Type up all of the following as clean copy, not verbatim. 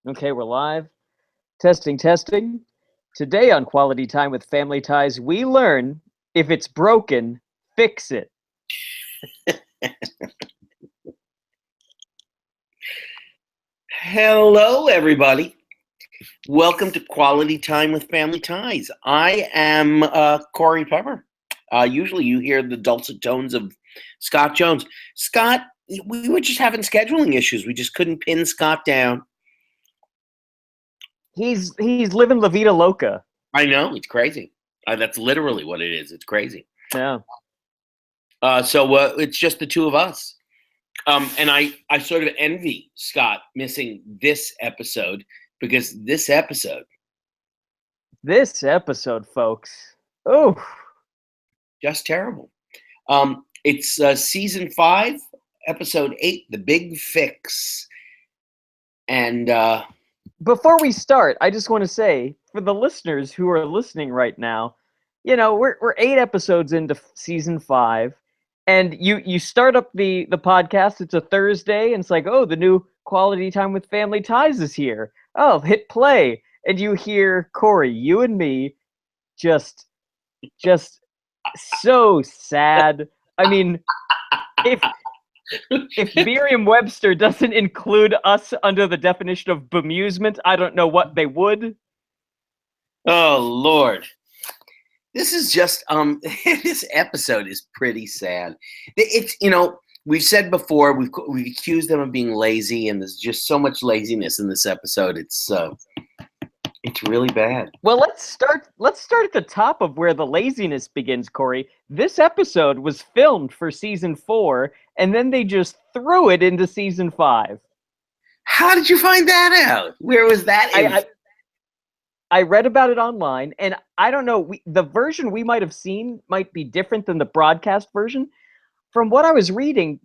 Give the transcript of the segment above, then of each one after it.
Okay, we're live. Testing, testing. Today on Quality Time with Family Ties, we learn if it's broken, fix it. Hello, everybody. Welcome to Quality Time with Family Ties. I am Corey Pepper. Usually you hear the dulcet tones of Scott Jones. Scott, we were just having scheduling issues. We just couldn't pin Scott down. He's living La Vida Loca. I know, it's crazy. That's literally what it is. It's crazy. Yeah. So it's just the two of us. And I sort of envy Scott missing this episode because this episode, folks. Oh, just terrible. It's season 5, episode 8, The Big Fix. And before we start, I just want to say for the listeners who are listening right now, you know, we're 8 episodes into season 5. And you start up the podcast, it's a Thursday, and it's like, oh, the new Quality Time with Family Ties is here. Oh, hit play. And you hear Corey, you and me, just so sad. I mean, if Merriam-Webster doesn't include us under the definition of bemusement, I don't know what they would. oh, Lord. This is just this episode is pretty sad. It's, you know, we've said before, we've accused them of being lazy, and there's just so much laziness in this episode. It's really bad. Well, let's start at the top of where the laziness begins, Corey. This episode was filmed for season 4, and then they just threw it into season 5. How did you find that out? Where was that? I read about it online, and I don't know, the version we might have seen might be different than the broadcast version. From what I was reading,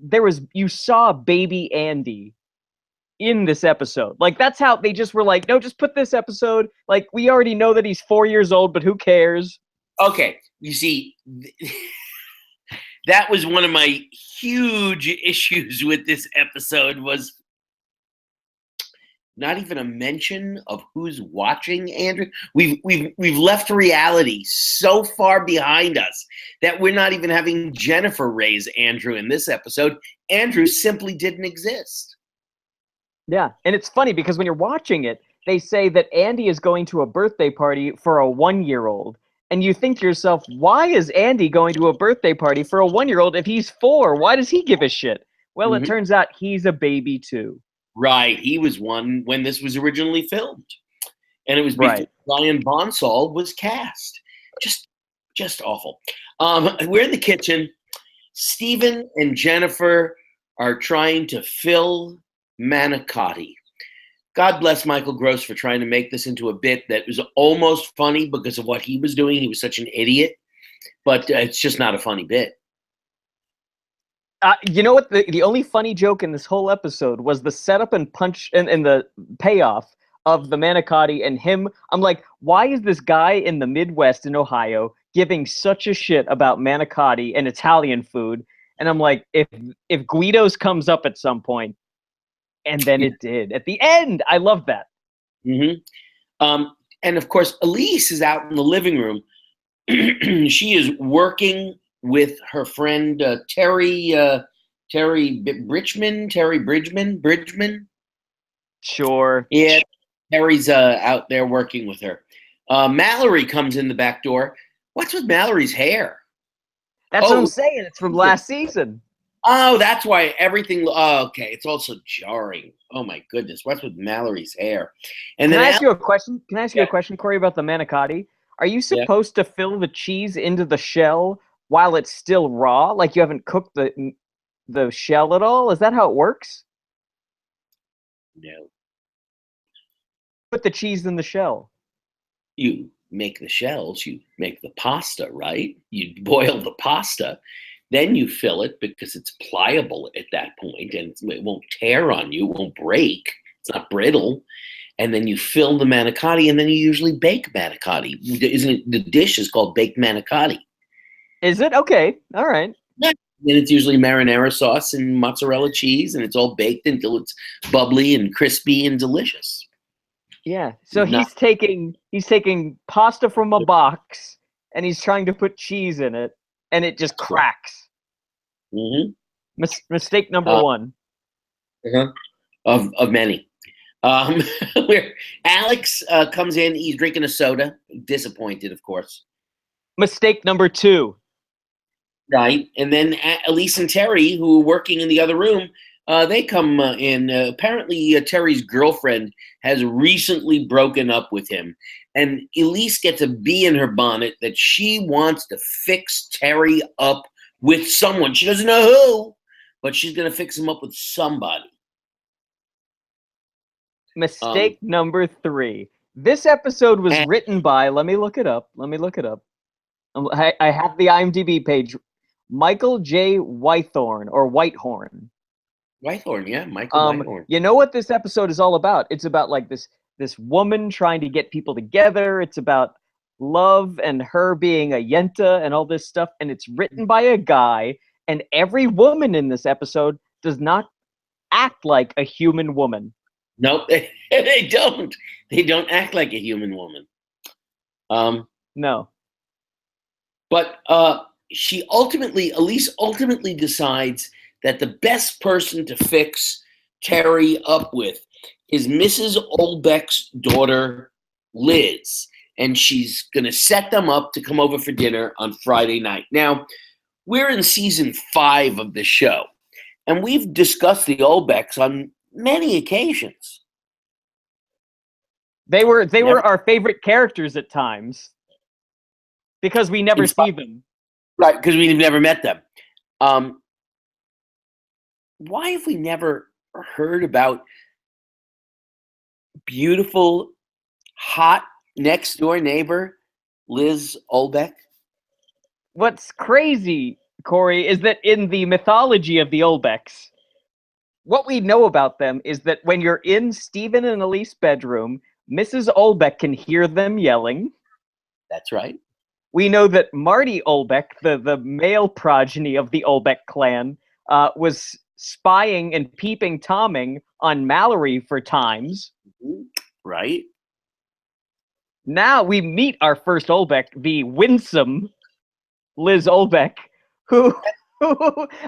you saw baby Andy in this episode. Like, that's how they just were like, no, just put this episode. Like, we already know that he's 4 years old, but who cares? Okay, you see, that was one of my huge issues with this episode was not even a mention of who's watching Andrew. We've left reality so far behind us that we're not even having Jennifer raise Andrew in this episode. Andrew simply didn't exist. Yeah, and it's funny because when you're watching it, they say that Andy is going to a birthday party for a 1-year-old. And you think to yourself, why is Andy going to a birthday party for a 1-year-old if he's 4? Why does he give a shit? Well, It turns out he's a baby too. Right, he was one when this was originally filmed, and it was before Brian Bonsall was cast. Just awful. We're in the kitchen. Stephen and Jennifer are trying to fill manicotti. God bless Michael Gross for trying to make this into a bit that was almost funny because of what he was doing. He was such an idiot, but it's just not a funny bit. You know what? The only funny joke in this whole episode was the setup and punch and the payoff of the manicotti and him. I'm like, why is this guy in the Midwest in Ohio giving such a shit about manicotti and Italian food? And I'm like, if Guido's comes up at some point, and then it did at the end. I love that. Mm-hmm. And of course, Elise is out in the living room. She is working with her friend Terry Bridgman. Sure. Yeah, Terry's out there working with her. Mallory comes in the back door. What's with Mallory's hair? That's what I'm saying. It's from last season. Oh, that's why everything. Oh, okay, it's also jarring. Oh my goodness, what's with Mallory's hair? And Can then I ask you a question? Can I ask you a question, Corey, about the manicotti? Are you supposed to fill the cheese into the shell while it's still raw? Like you haven't cooked the shell at all? Is that how it works? No. Put the cheese in the shell. You make the shells, you make the pasta, right? You boil the pasta, then you fill it because it's pliable at that point and it won't tear on you, it won't break, it's not brittle. And then you fill the manicotti, and then you usually bake manicotti. Isn't it? The dish is called baked manicotti. Is it? Okay. All right. Yeah. And it's usually marinara sauce and mozzarella cheese, and it's all baked until it's bubbly and crispy and delicious. Yeah. So Not. he's taking pasta from a box and he's trying to put cheese in it and it just cracks. Mm-hmm. Mistake number Uh, one. uh-huh. Of many. Where Alex comes in, he's drinking a soda, disappointed, of course. Mistake number two. Right, and then Elise and Terry, who are working in the other room, they come in. Apparently, Terry's girlfriend has recently broken up with him, and Elise gets a bee in her bonnet that she wants to fix Terry up with someone. She doesn't know who, but she's going to fix him up with somebody. Mistake number three. This episode was written by, let me look it up. I have the IMDb page. Michael J. Whitehorn or Whitehorn. Whitehorn, yeah, Michael Whitehorn. You know what this episode is all about? It's about like this woman trying to get people together. It's about love and her being a yenta and all this stuff. And it's written by a guy. And every woman in this episode does not act like a human woman. Nope, they don't. They don't act like a human woman. No. But Elise ultimately decides that the best person to fix Terry up with is Mrs. Olbeck's daughter, Liz. And she's going to set them up to come over for dinner on Friday night. Now, we're in season 5 of the show, and we've discussed the Olbecks on many occasions. They were our favorite characters at times because we never see them. Right, because we've never met them. Why have we never heard about beautiful, hot next door neighbor Liz Olbeck? What's crazy, Corey, is that in the mythology of the Olbecks, what we know about them is that when you're in Stephen and Elise's bedroom, Mrs. Olbeck can hear them yelling. That's right. We know that Marty Olbeck, the male progeny of the Olbeck clan, was spying and peeping Tomming on Mallory for times. Right. Now we meet our first Olbeck, the winsome Liz Olbeck, who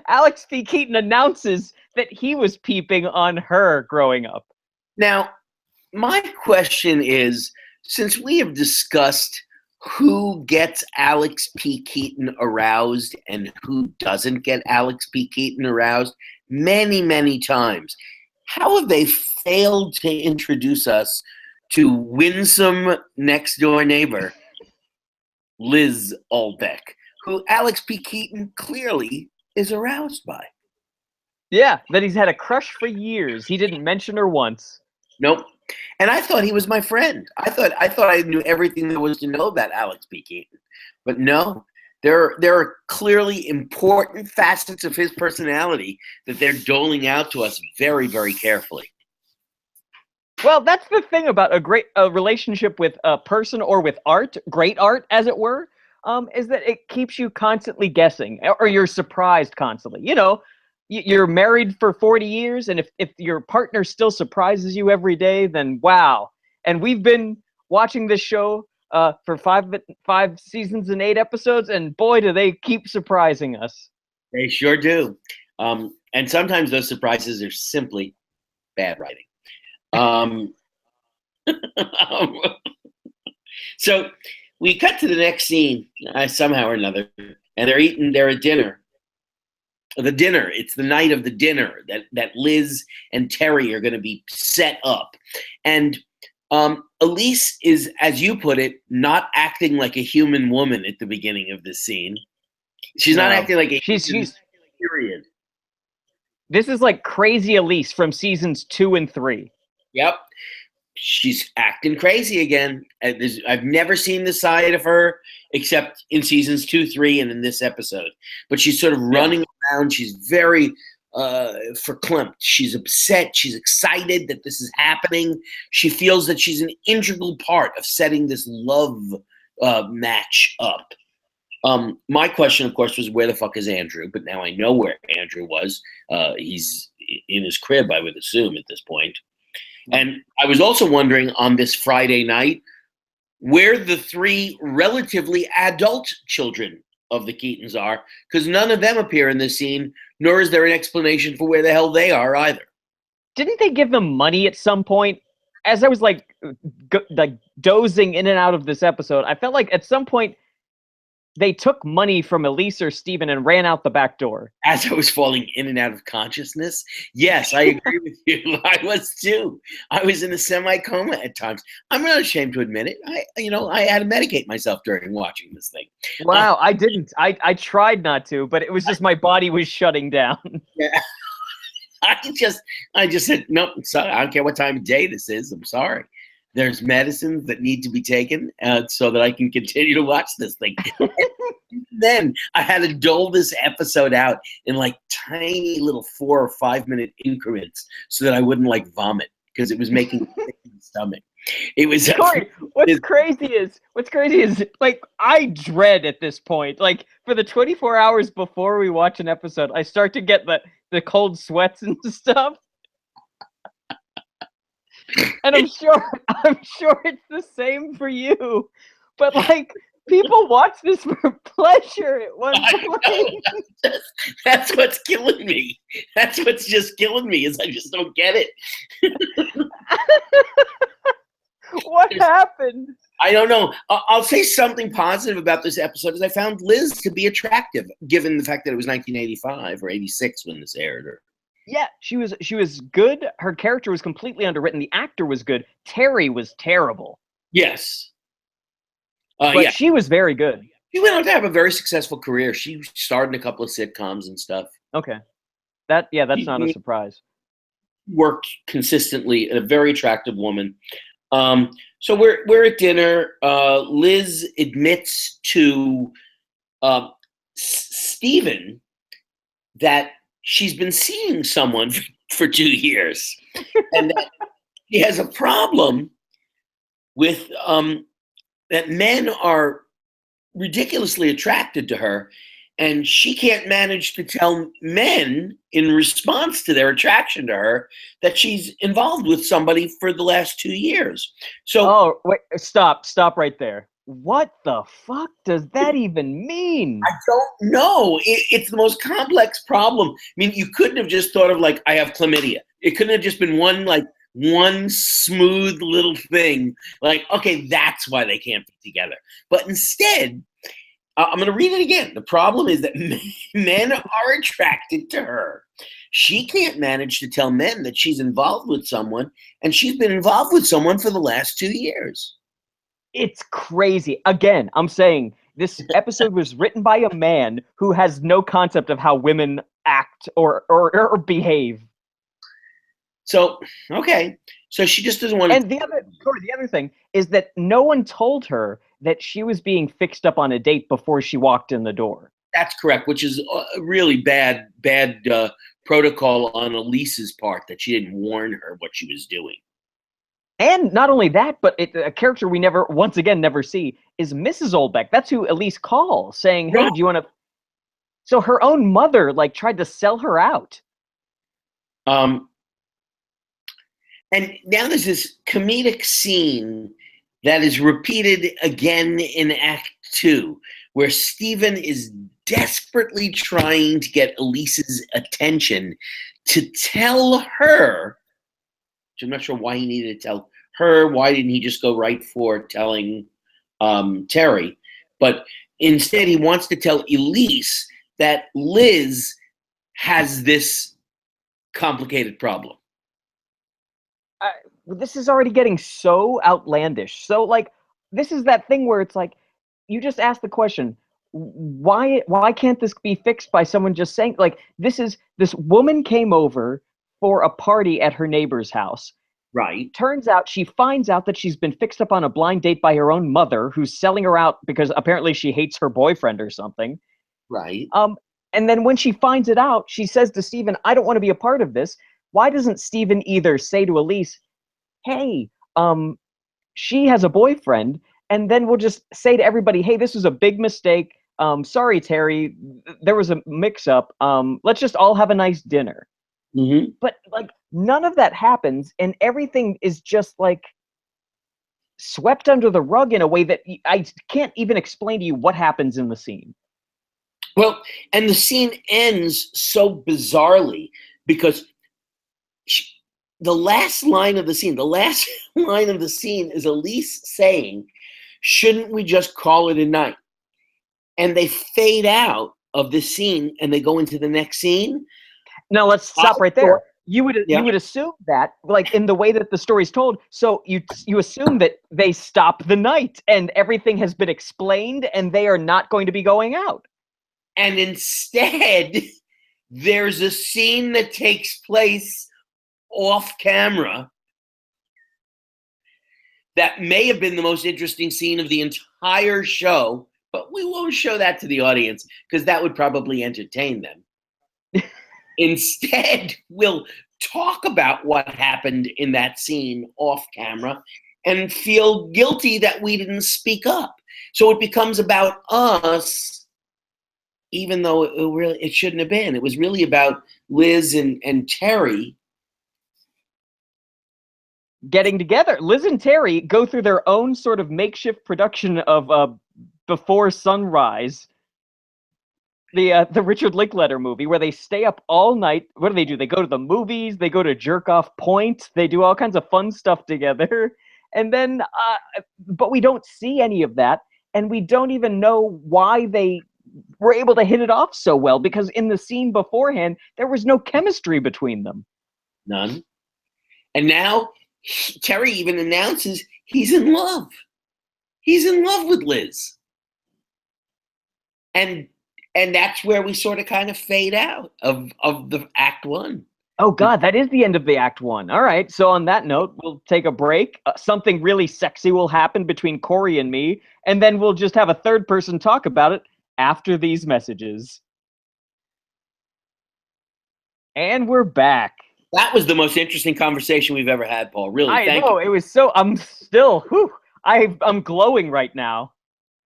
Alex P. Keaton announces that he was peeping on her growing up. Now, my question is, since we have discussed who gets Alex P. Keaton aroused and who doesn't get Alex P. Keaton aroused many, many times, how have they failed to introduce us to winsome next door neighbor Liz Olbeck, who Alex P. Keaton clearly is aroused by? Yeah, that he's had a crush for years. He didn't mention her once. Nope. And I thought he was my friend. I thought I knew everything there was to know about Alex P. Keaton. But no, there are clearly important facets of his personality that they're doling out to us very, very carefully. Well, that's the thing about a relationship with a person or with art, great art, as it were, is that it keeps you constantly guessing, or you're surprised constantly. You know, you're married for 40 years, and if your partner still surprises you every day, then wow. And we've been watching this show for five seasons and 8 episodes, and boy, do they keep surprising us. They sure do. And sometimes those surprises are simply bad writing. So we cut to the next scene somehow or another, and they're at dinner. The dinner. It's the night of the dinner that Liz and Terry are going to be set up. And Elise is, as you put it, not acting like a human woman at the beginning of this scene. She's not acting like a human, period. This is like crazy Elise from seasons 2 and 3. Yep. She's acting crazy again. I've never seen this side of her except in seasons 2, 3, and in this episode. But she's sort of running around. She's very verklempt. She's upset. She's excited that this is happening. She feels that she's an integral part of setting this love match up. My question, of course, was where the fuck is Andrew? But now I know where Andrew was. He's in his crib, I would assume, at this point. And I was also wondering on this Friday night where the three relatively adult children of the Keatons are, because none of them appear in this scene, nor is there an explanation for where the hell they are either. Didn't they give them money at some point? As I was like dozing in and out of this episode, I felt like at some point they took money from Elise or Steven and ran out the back door. As I was falling in and out of consciousness, yes, I agree with you. I was too. I was in a semi-coma at times. I'm not ashamed to admit it. I had to medicate myself during watching this thing. Wow, I didn't. I tried not to, but it was just my body was shutting down. Yeah. I just said, nope, I'm sorry. I don't care what time of day this is. I'm sorry. There's medicines that need to be taken so that I can continue to watch this thing. Then I had to dole this episode out in like tiny little 4 or 5 minute increments so that I wouldn't like vomit because it was making me sick in the stomach. It was Corey, what's crazy is like I dread at this point, like for the 24 hours before we watch an episode, I start to get the cold sweats and stuff. And I'm sure it's the same for you. But like people watch this for pleasure at one point. That's what's killing me. That's what's just killing me is I just don't get it. What happened? I don't know. I'll say something positive about this episode is I found Liz to be attractive, given the fact that it was 1985 or 86 when this aired. Yeah, she was good. Her character was completely underwritten. The actor was good. Terry was terrible. Yes. But she was very good. She went on to have a very successful career. She starred in a couple of sitcoms and stuff. Okay. That's not a surprise. Worked consistently, a very attractive woman. So we're at dinner. Liz admits to Steven that she's been seeing someone for 2 years, and that she has a problem with that men are ridiculously attracted to her, and she can't manage to tell men in response to their attraction to her that she's involved with somebody for the last 2 years. So, wait, stop right there. What the fuck does that even mean? I don't know. It's the most complex problem. I mean, you couldn't have just thought of like, I have chlamydia. It couldn't have just been one smooth little thing. Like, okay, that's why they can't be together. But instead, I'm going to read it again. The problem is that men are attracted to her. She can't manage to tell men that she's involved with someone, and she's been involved with someone for the last 2 years. It's crazy. Again, I'm saying this episode was written by a man who has no concept of how women act or behave. So, okay. So she just doesn't want to... And the other thing is that no one told her that she was being fixed up on a date before she walked in the door. That's correct, which is a really bad protocol on Elise's part that she didn't warn her what she was doing. And not only that, but a character we never see is Mrs. Oldbeck. That's who Elise calls, saying, "Hey, do you want to?" So her own mother tried to sell her out. And now there's this comedic scene that is repeated again in Act 2, where Steven is desperately trying to get Elise's attention to tell her. I'm not sure why he needed to tell her. Why didn't he just go right for telling Terry? But instead, he wants to tell Elise that Liz has this complicated problem. This is already getting so outlandish. So, this is that thing where it's like, you just ask the question, why can't this be fixed by someone just saying, this woman came over for a party at her neighbor's house. Right. Turns out she finds out that she's been fixed up on a blind date by her own mother, who's selling her out because apparently she hates her boyfriend or something. Right. And then when she finds it out, she says to Steven, I don't want to be a part of this. Why doesn't Steven either say to Elise, hey, she has a boyfriend, and then we'll just say to everybody, hey, this was a big mistake. Sorry, Terry, there was a mix-up. Let's just all have a nice dinner. Mm-hmm. But none of that happens, and everything is just like swept under the rug in a way that I can't even explain to you what happens in the scene. Well, and the scene ends so bizarrely because the last line of the scene is Elise saying, "Shouldn't we just call it a night?" And they fade out of the scene and they go into the next scene. Now let's stop right there. You would assume that, like, in the way that the story's told, so you assume that they stop the night and everything has been explained and they are not going to be going out. And instead, there's a scene that takes place off camera that may have been the most interesting scene of the entire show, but we won't show that to the audience because that would probably entertain them. Instead, we'll talk about what happened in that scene off camera and feel guilty that we didn't speak up. So it becomes about us, even though it shouldn't have been. It was really about Liz and Terry getting together. Liz and Terry go through their own sort of makeshift production of Before Sunrise, the Richard Linklater movie, where they stay up all night. What do? They go to the movies, they go to Jerk Off Point, they do all kinds of fun stuff together. And then, but we don't see any of that, and we don't even know why they were able to hit it off so well, because in the scene beforehand, there was no chemistry between them. None. And now Terry even announces he's in love. He's in love with Liz. And that's where we sort of kind of fade out of the act one. Oh, God, that is the end of the act one. All right, so on that note, we'll take a break. Something really sexy will happen between Corey and me, and then we'll just have a third person talk about it after these messages. And we're back. That was the most interesting conversation we've ever had, Paul. Really, thank you. It was so, I'm glowing right now.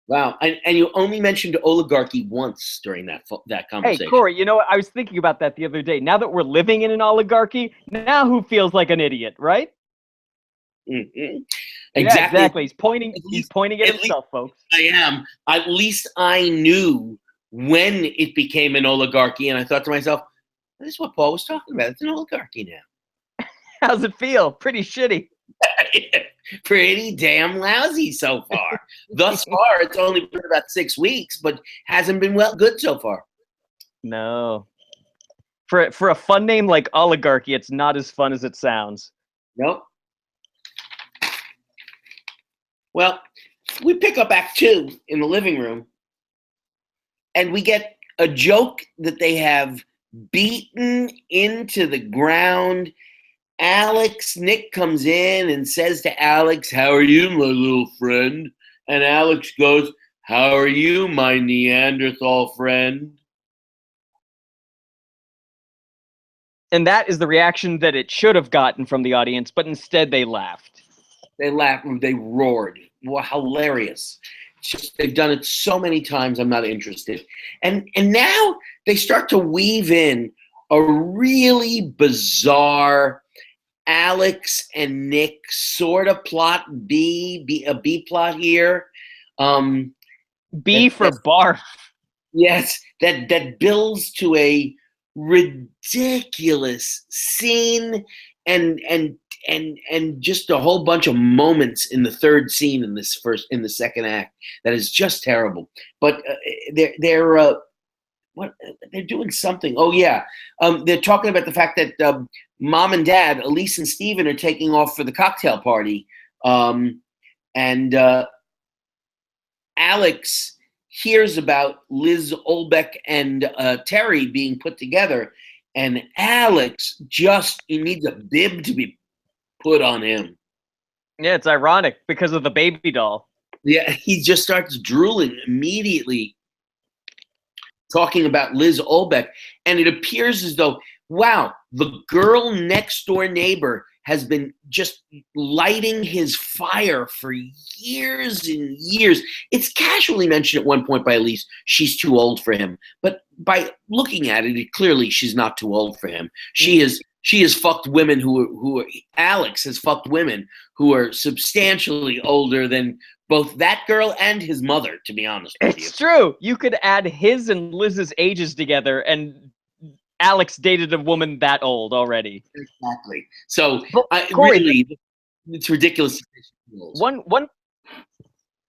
Wow, and you only mentioned oligarchy once during that conversation. Hey, Corey, you know what? I was thinking about that the other day. Now that we're living in an oligarchy, now who feels like an idiot, right? Mm-hmm. Exactly. Yeah, exactly. He's pointing at himself, folks. I am. At least I knew when it became an oligarchy, and I thought to myself, this is what Paul was talking about. It's an oligarchy now. How's it feel? Pretty shitty. Pretty damn lousy so far. Thus far, it's only been about 6 weeks, but hasn't been good so far. No. For a fun name like oligarchy, it's not as fun as it sounds. Nope. Well, we pick up Act 2 in the living room, and we get a joke that they have beaten into the ground. Nick comes in and says to Alex, "How are you, my little friend?" And Alex goes, "How are you, my Neanderthal friend?" And that is the reaction that it should have gotten from the audience, but instead they laughed. They laughed, they roared. Wow, hilarious. It's just, they've done it so many times, I'm not interested. And now they start to weave in a really bizarre Alex and Nick sort of plot, a B plot here. B for barf. Yes, that builds to a ridiculous scene and just a whole bunch of moments in the third scene in the second act that is just terrible. But they're doing something. Oh yeah, they're talking about the fact that Mom and Dad, Elise and Steven, are taking off for the cocktail party, and Alex hears about Liz Olbeck and Terry being put together, and Alex he needs a bib to be put on him. Yeah, it's ironic because of the baby doll. Yeah, he just starts drooling immediately, talking about Liz Olbeck, and it appears as though, wow, the girl next door neighbor has been just lighting his fire for years and years. It's casually mentioned at one point by Elise, she's too old for him. But by looking at it, clearly she's not too old for him. She is she has fucked women Alex has fucked women who are substantially older than both that girl and his mother, to be honest with you. It's true. You could add his and Liz's ages together, and Alex dated a woman that old already. Exactly. So, Corey, really, it's ridiculous.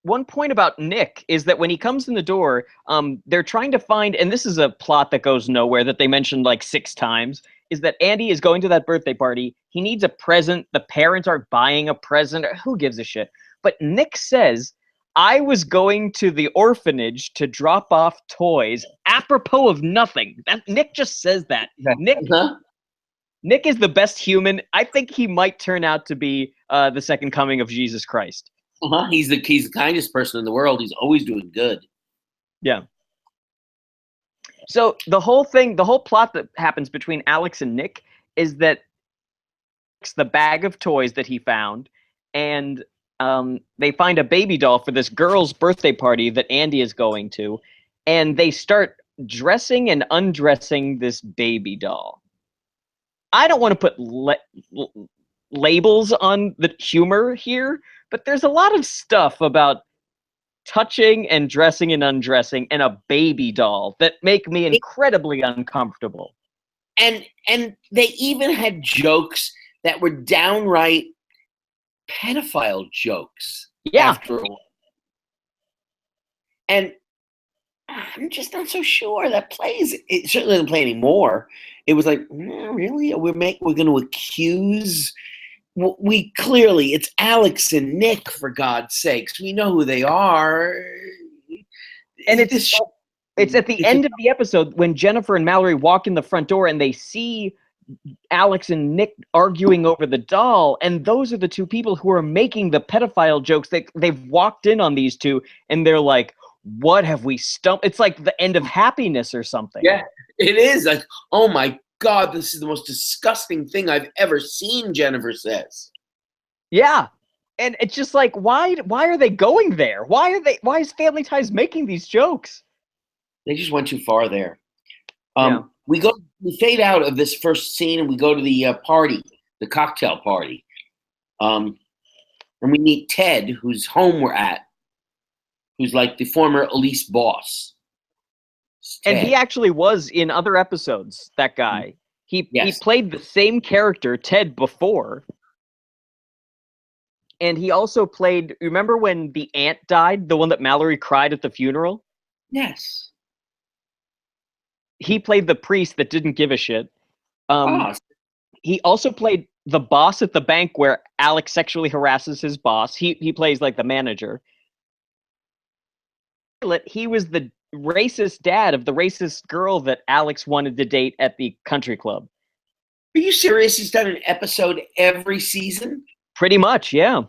One point about Nick is that when he comes in the door, they're trying to find, and this is a plot that goes nowhere that they mentioned like 6 times, is that Andy is going to that birthday party. He needs a present. The parents aren't buying a present. Who gives a shit? But Nick says, I was going to the orphanage to drop off toys, apropos of nothing. Nick just says that. Nick is the best human. I think he might turn out to be the second coming of Jesus Christ. He's the kindest person in the world. He's always doing good. Yeah. So the whole plot that happens between Alex and Nick is that it's the bag of toys that he found, and they find a baby doll for this girl's birthday party that Andy is going to, and they start dressing and undressing this baby doll. I don't want to put labels on the humor here, but there's a lot of stuff about touching and dressing and undressing and a baby doll that make me incredibly uncomfortable. And they even had jokes that were downright pedophile jokes. Yeah. After all. And I'm just not so sure that plays. It certainly doesn't play anymore. It was like, really? We're going to accuse? We clearly, it's Alex and Nick, for God's sakes. We know who they are. And it's at the end of the episode when Jennifer and Mallory walk in the front door and they see Alex and Nick arguing over the doll, and those are the two people who are making the pedophile jokes. They've walked in on these two, and they're like, what have we stumped? It's like the end of Happiness or something. Yeah, it is. Like, oh my God, this is the most disgusting thing I've ever seen, Jennifer says. Yeah. And it's just like, why are they going there? Why is Family Ties making these jokes? They just went too far there. We fade out of this first scene and we go to the party, the cocktail party. And we meet Ted, whose home we're at, who's like the former Elise boss. And he actually was in other episodes, that guy. He played the same character, Ted, before. And he also played, remember when the aunt died, the one that Mallory cried at the funeral? Yes. He played the priest that didn't give a shit. He also played the boss at the bank where Alex sexually harasses his boss. He plays like the manager. He was the racist dad of the racist girl that Alex wanted to date at the country club. Are you serious? He's done an episode every season? Pretty much, yeah.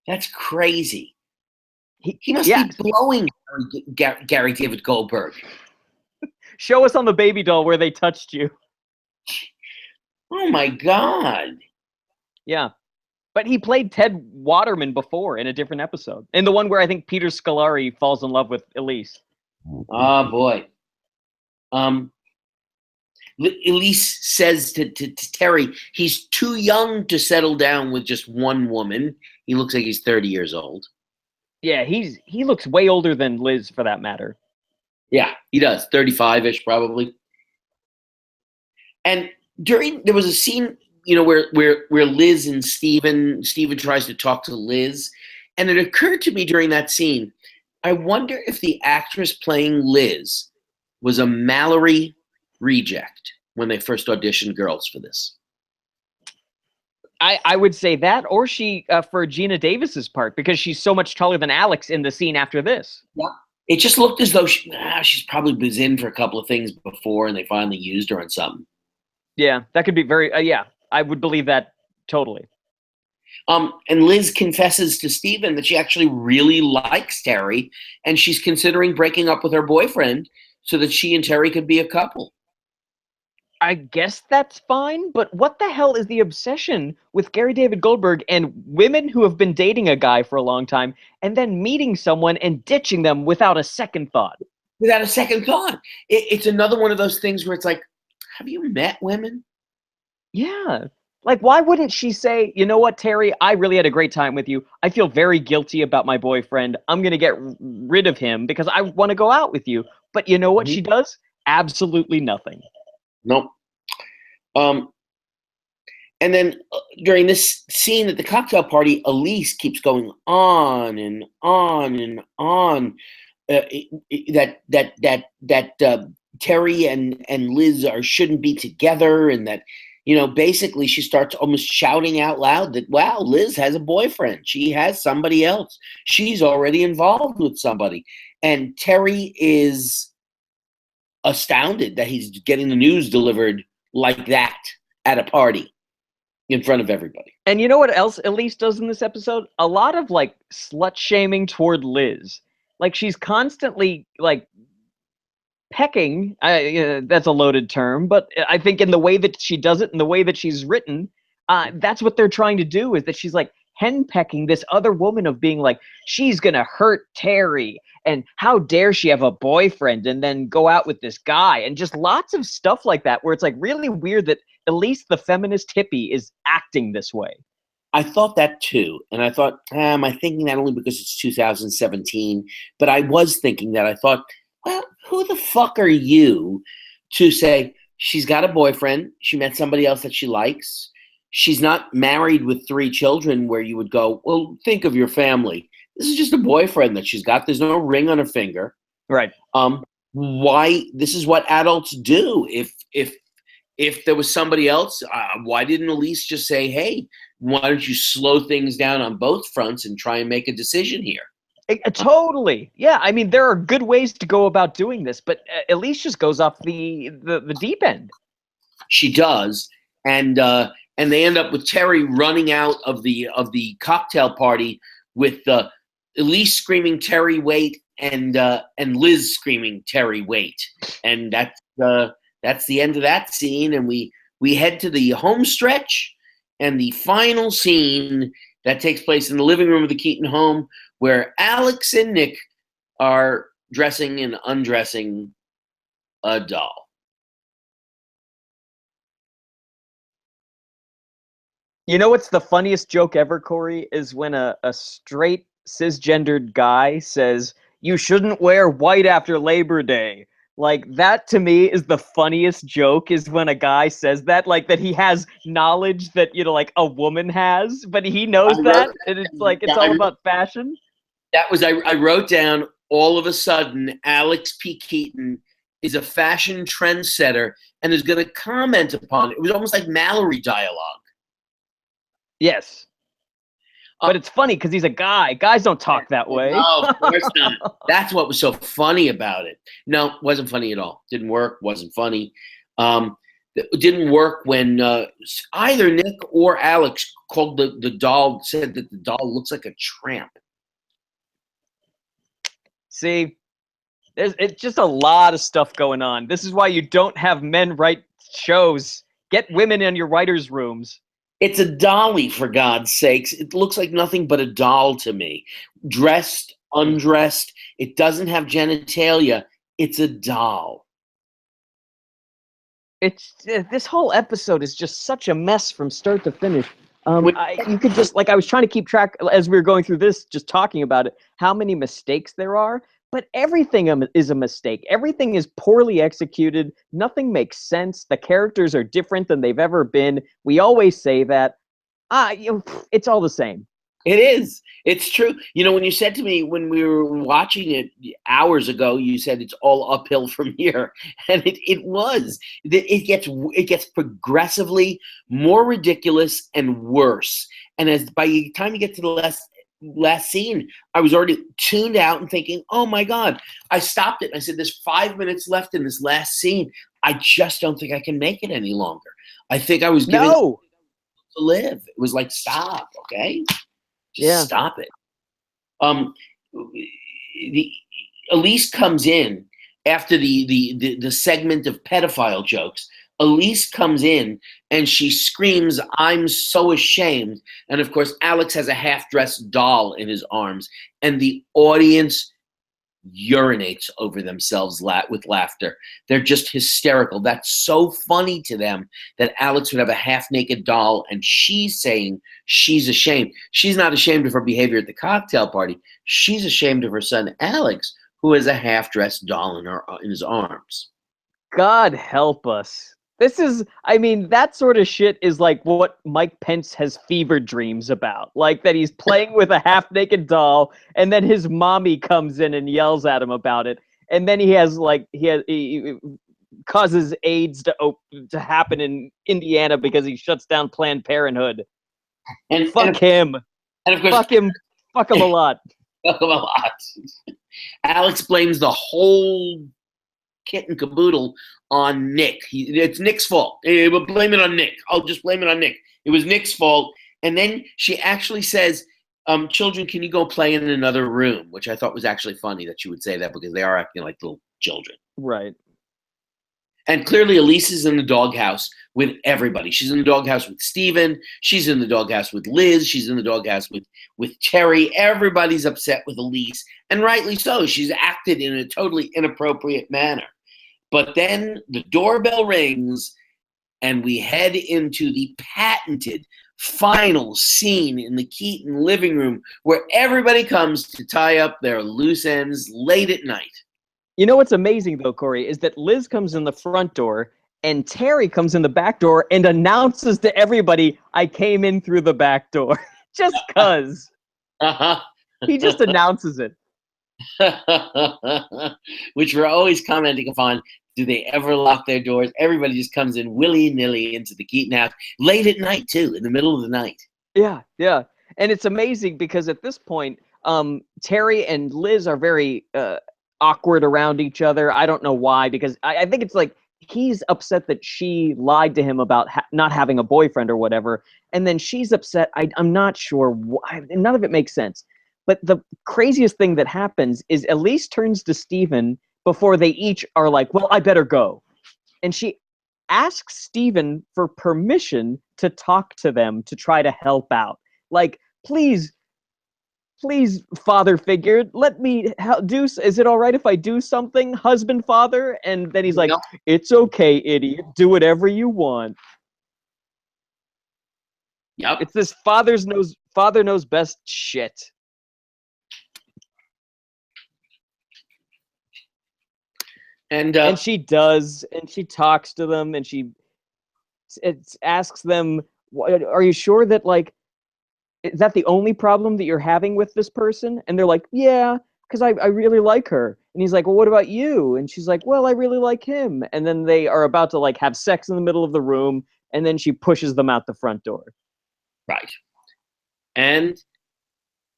That's crazy. He must be blowing Gary David Goldberg. Show us on the baby doll where they touched you. Oh my God. Yeah. But he played Ted Waterman before in a different episode. In the one where I think Peter Scolari falls in love with Elise. Oh, boy. Elise says to Terry, he's too young to settle down with just one woman. He looks like he's 30 years old. Yeah, he looks way older than Liz, for that matter. Yeah, he does. 35-ish, probably. And there was a scene, where Liz and Steven tries to talk to Liz. And it occurred to me during that scene, I wonder if the actress playing Liz was a Mallory reject when they first auditioned girls for this. I would say that, or she for Gina Davis's part, because she's so much taller than Alex in the scene after this. Yeah, it just looked as though she's probably was in for a couple of things before, and they finally used her on something. Yeah, that could be very. I would believe that totally. And Liz confesses to Steven that she actually really likes Terry, and she's considering breaking up with her boyfriend so that she and Terry could be a couple. I guess that's fine, but what the hell is the obsession with Gary David Goldberg and women who have been dating a guy for a long time and then meeting someone and ditching them without a second thought? Without a second thought. It's another one of those things where it's like, have you met women? Yeah. Like, why wouldn't she say, you know what, Terry, I really had a great time with you. I feel very guilty about my boyfriend. I'm going to get rid of him because I want to go out with you. But you know what she does? Absolutely nothing. Nope. And then during this scene at the cocktail party, Elise keeps going on and on and on. That Terry and Liz shouldn't be together, and that basically she starts almost shouting out loud that, wow, Liz has a boyfriend. She has somebody else. She's already involved with somebody, and Terry is astounded that he's getting the news delivered like that at a party in front of everybody. And you know what else Elise does in this episode? A lot of like slut shaming toward Liz. Like she's constantly like pecking. That's a loaded term, but I think in the way that she does it, in the way that she's written, that's what they're trying to do. Is that she's like henpecking this other woman of being like, she's gonna hurt Terry, and how dare she have a boyfriend and then go out with this guy, and just lots of stuff like that where it's like really weird that Elise the feminist hippie is acting this way. I thought that too, and I thought, am I thinking that only because it's 2017? But I was thinking that. I thought, well, who the fuck are you to say she's got a boyfriend, she met somebody else that she likes, she's not married with 3 children, where you would go, well, think of your family. This is just a boyfriend that she's got. There's no ring on her finger. Right. Why? This is what adults do. If there was somebody else, why didn't Elise just say, hey, why don't you slow things down on both fronts and try and make a decision here? Totally. Yeah, I mean, there are good ways to go about doing this, but Elise just goes off the deep end. She does, and they end up with Terry running out of the cocktail party with Elise screaming, "Terry, wait!" and Liz screaming, "Terry, wait!" And that's the end of that scene, and we head to the home stretch and the final scene that takes place in the living room of the Keaton home, where Alex and Nick are dressing and undressing a doll. You know what's the funniest joke ever, Corey? Is when a straight cisgendered guy says, you shouldn't wear white after Labor Day. Like, that to me is the funniest joke, is when a guy says that, like, that he has knowledge that, like, a woman has, but he knows that, and it's like, it's all about fashion. That was, I wrote down, all of a sudden, Alex P. Keaton is a fashion trendsetter and is going to comment upon it. It was almost like Mallory dialogue. Yes. But it's funny because he's a guy. Guys don't talk that way. No, of course not. That's what was so funny about it. No, it wasn't funny at all. Didn't work. Wasn't funny. It didn't work when either Nick or Alex called the doll, said that the doll looks like a tramp. See, it's just a lot of stuff going on. This is why you don't have men write shows. Get women in your writers' rooms. It's a dolly, for God's sakes. It looks like nothing but a doll to me. Dressed, undressed. It doesn't have genitalia. It's a doll. It's this whole episode is just such a mess from start to finish. You could just, like, I was trying to keep track as we were going through this, just talking about it, how many mistakes there are. But everything is a mistake. Everything is poorly executed. Nothing makes sense. The characters are different than they've ever been. We always say that. It's all the same. It is. It's true. When you said to me when we were watching it hours ago, you said it's all uphill from here, and it was. It gets progressively more ridiculous and worse. And by the time you get to the last scene, I was already tuned out and thinking, oh my God. I stopped it. I said, there's 5 minutes left in this last scene. I just don't think I can make it any longer. I think I was giving to live. It was like, stop, okay? Just stop it. Elise comes in after the segment of pedophile jokes. Elise comes in and she screams, I'm so ashamed. And of course, Alex has a half-dressed doll in his arms. And the audience urinates over themselves with laughter. They're just hysterical. That's so funny to them that Alex would have a half-naked doll, and she's saying she's ashamed. She's not ashamed of her behavior at the cocktail party. She's ashamed of her son, Alex, who has a half-dressed doll in his arms. God help us. This is, I mean, that sort of shit is like what Mike Pence has fever dreams about. Like that he's playing with a half-naked doll, and then his mommy comes in and yells at him about it. And then he causes AIDS to happen in Indiana because he shuts down Planned Parenthood. And fuck him. And of course, fuck him a lot. Fuck him a lot. Alex blames the whole kit and caboodle on Nick. It's Nick's fault. We'll blame it on Nick. I'll just blame it on Nick. It was Nick's fault. And then she actually says, children, can you go play in another room? Which I thought was actually funny that she would say that, because they are acting like little children. Right. And clearly Elise is in the doghouse with everybody. She's in the doghouse with Steven. She's in the doghouse with Liz. She's in the doghouse with Terry. Everybody's upset with Elise, and rightly so. She's acted in a totally inappropriate manner. But then the doorbell rings, and we head into the patented final scene in the Keaton living room, where everybody comes to tie up their loose ends late at night. You know what's amazing, though, Corey, is that Liz comes in the front door, and Terry comes in the back door and announces to everybody, I came in through the back door. Just because. Uh-huh. He just announces it. Which we're always commenting upon. Do they ever lock their doors? Everybody just comes in willy-nilly into the Keaton house, late at night, too, in the middle of the night. Yeah, yeah. And it's amazing because at this point, Terry and Liz are very awkward around each other. I don't know why, because I think it's like he's upset that she lied to him about not having a boyfriend or whatever, and then she's upset. I'm not sure why. None of it makes sense. But the craziest thing that happens is Elise turns to Steven before they each are like, well, I better go. And she asks Steven for permission to talk to them to try to help out. Like, please, father figure, let me do. Is it all right if I do something, husband, father? And then he's like, no. It's okay, idiot. Do whatever you want. Yep. It's this father knows best shit. And she does, and she talks to them, and she asks them, are you sure that, like, is that the only problem that you're having with this person? And they're like, yeah, because I really like her. And he's like, well, what about you? And she's like, well, I really like him. And then they are about to, like, have sex in the middle of the room, and then she pushes them out the front door. Right. And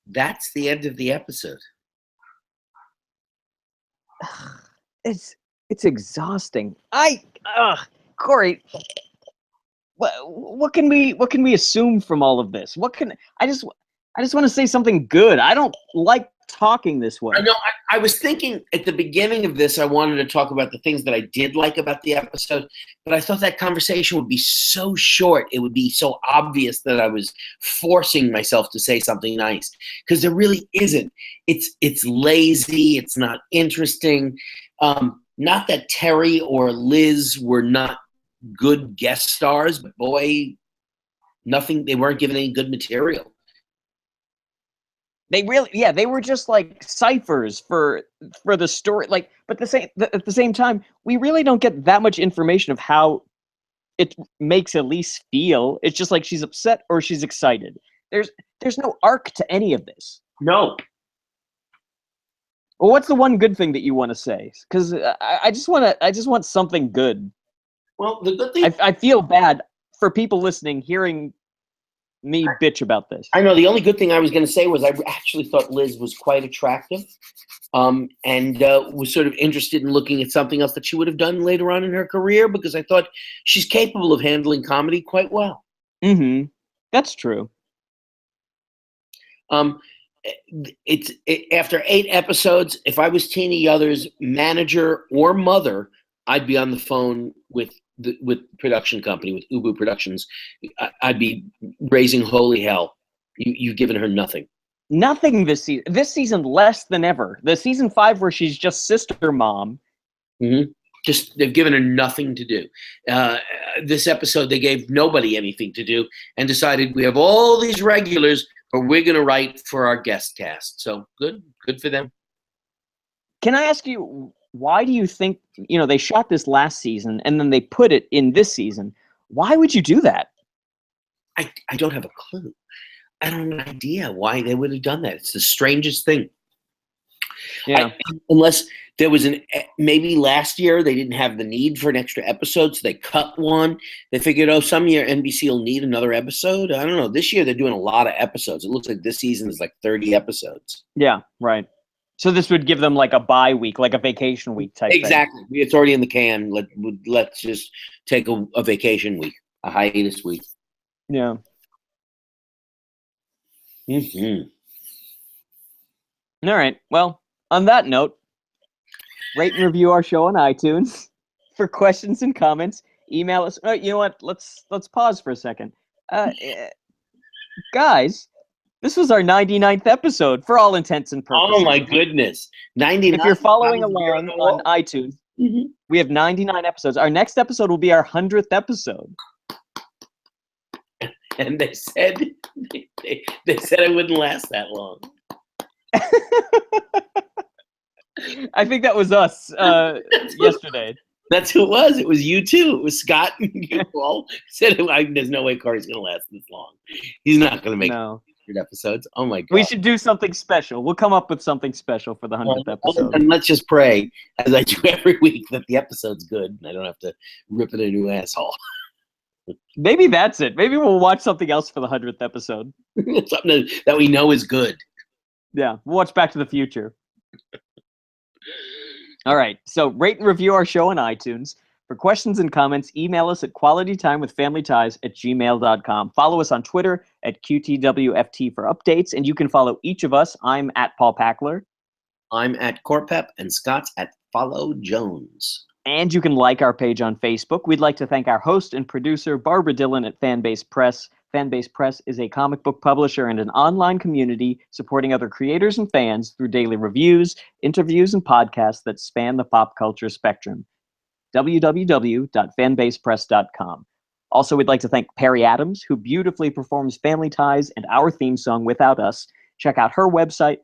that's the end of the episode. It's exhausting. Corey, what can we assume from all of this? I just want to say something good. I don't like talking this way. I know. I was thinking at the beginning of this, I wanted to talk about the things that I did like about the episode, but I thought that conversation would be so short. It would be so obvious that I was forcing myself to say something nice, because there really isn't. It's lazy. It's not interesting. Not that Terry or Liz were not good guest stars, but boy, they weren't given any good material. They were just like ciphers for the story. Like, but at the same time, we really don't get that much information of how it makes Elise feel. It's just like she's upset or she's excited. There's no arc to any of this. No. Well, what's the one good thing that you want to say? Because I just want something good. Well, the good thing, I feel bad for people listening, hearing me bitch about this. I know. The only good thing I was going to say was I actually thought Liz was quite attractive, and was sort of interested in looking at something else that she would have done later on in her career, because I thought she's capable of handling comedy quite well. Mm-hmm. That's true. After 8 episodes, if I was Tina Yothers' manager or mother, I'd be on the phone with production company, with Ubu Productions. I'd be raising holy hell. You've given her nothing. Nothing this season. This season less than ever. The season 5 where she's just sister mom. Mm-hmm. Just they've given her nothing to do. This episode, they gave nobody anything to do and decided we have all these regulars, but we're going to write for our guest cast. So good for them. Can I ask you, why do you think, they shot this last season and then they put it in this season? Why would you do that? I don't have a clue. I don't have an idea why they would have done that. It's the strangest thing. Yeah. Unless there was maybe last year they didn't have the need for an extra episode, so they cut one. They figured, some year NBC will need another episode. I don't know. This year they're doing a lot of episodes. It looks like this season is like 30 episodes. Yeah, right. So this would give them like a bye week, like a vacation week type thing. Exactly. It's already in the can. Let's just take a vacation week, a hiatus week. Yeah. Mm-hmm. All right. Well, on that note, rate and review our show on iTunes. For questions and comments, email us. You know what? Let's pause for a second. Guys, this was our 99th episode for all intents and purposes. Oh my goodness. 99. If you're following along on iTunes, mm-hmm. We have 99 episodes. Our next episode will be our 100th episode. And they said they said it wouldn't last that long. I think that was us yesterday. That's who it was. It was you too. It was Scott and you all said, there's no way Corey's going to last this long. He's not going to make 100 episodes. Oh my God. We should do something special. We'll come up with something special for the 100th episode. And let's just pray, as I do every week, that the episode's good and I don't have to rip it a new asshole. Maybe that's it. Maybe we'll watch something else for the 100th episode. Something that we know is good. Yeah, we'll watch Back to the Future. All right, so rate and review our show on iTunes. For questions and comments, email us at qualitytimewithfamilyties@gmail.com. Follow us on Twitter at QTWFT for updates, and you can follow each of us. I'm at Paul Packler. I'm at Corpep, and Scott's at Follow Jones. And you can like our page on Facebook. We'd like to thank our host and producer, Barbara Dillon at Fanbase Press. Fanbase Press is a comic book publisher and an online community supporting other creators and fans through daily reviews, interviews, and podcasts that span the pop culture spectrum. www.fanbasepress.com. Also, we'd like to thank Perry Adams, who beautifully performs Family Ties and our theme song Without Us. Check out her website,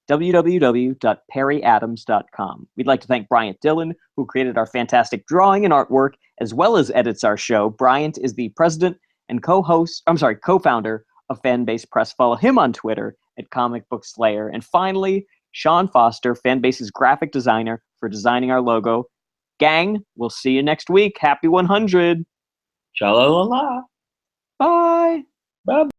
www.perryadams.com. We'd like to thank Bryant Dillon, who created our fantastic drawing and artwork, as well as edits our show. Bryant is the president and co-founder of Fanbase Press. Follow him on Twitter at Comic Book Slayer. And finally, Sean Foster, Fanbase's graphic designer, for designing our logo. Gang, we'll see you next week. Happy 100. Shalala. Bye. Bye.